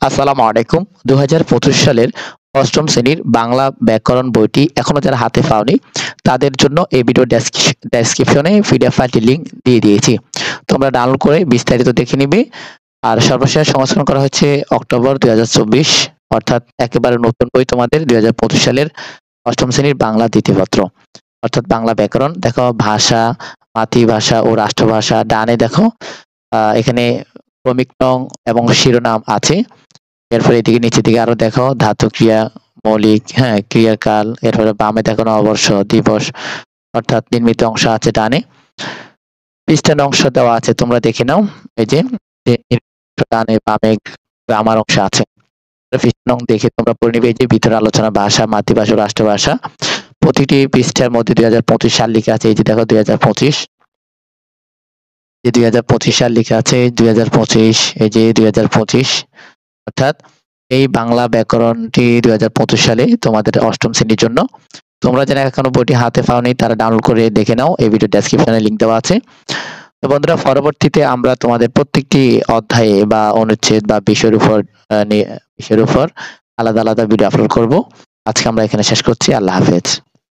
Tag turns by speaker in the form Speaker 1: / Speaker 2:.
Speaker 1: আসসালামু আলাইকুম। ২০২৫ সালের ৮ম শ্রেণীর বাংলা ব্যাকরণ বইটি এখনো যারা হাতে পাওনি, তাদের জন্য এই ভিডিও ডেসক্রিপশনে পিডিএফ ফাইলটির লিংক দিয়ে দিয়েছি। তোমরা ডাউনলোড করে বিস্তারিত দেখে নিবে। আর সর্বশেষ সংস্করণ করা হচ্ছে অক্টোবর ২০২৪, অর্থাৎ একেবারে নতুন বই তোমাদের ২০২৫ সালের ৮ম শ্রেণীর বাংলা দ্বিতীয় পত্র, অর্থাৎ বাংলা ব্যাকরণ। দেখো ভাষা, মাতৃভাষা ও রাষ্ট্রভাষা ডানে দেখো এখানে ক্রমিক নং এবং শিরোনাম আছে। এরপরে এদিকে নিচের দিকে আরো দেখো ধাতু ক্রিয়া, মৌলিক, ক্রিয়াকাল। এরপরে বামে দেখো নববর্ষ, দিবস, অর্থাৎ নির্মিত অংশ আছে ডানে। পৃষ্ঠার অংশ দেওয়া আছে, তোমরা দেখে নাও। এই যে ডানে বামে গ্রামার অংশ আছে। পৃষ্ঠা নং দেখে তোমরা পড়ে নিবে। এই যে ভিতরে আলোচনা, ভাষা, মাতৃভাষা, রাষ্ট্রভাষা। প্রতিটি পৃষ্ঠার মধ্যে ২০২৫ সাল লিখা আছে। এই যে দেখো ২০২৫, যে ২০২৫ সাল লিখা আছে। ২০২৫, এই যে ২০২৫, অর্থাৎ এই বাংলা ব্যাকরণটি ২০২৫ সালে তোমাদের ৮ম শ্রেণীর জন্য। তোমরা যারা এখনো বইটি হাতে পাওনি তারা ডাউনলোড করে দেখে নাও, এই ভিডিও ডেসক্রিপশনে লিংক দেওয়া আছে। তো বন্ধুরা, পরবর্তীতে আমরা তোমাদের প্রত্যেকটি অধ্যায়ে বা অনুচ্ছেদ বা বিষয়ের উপর আলাদা আলাদা ভিডিও আপলোড করব। আজকে আমরা এখানে শেষ করছি। আল্লাহ হাফেজ।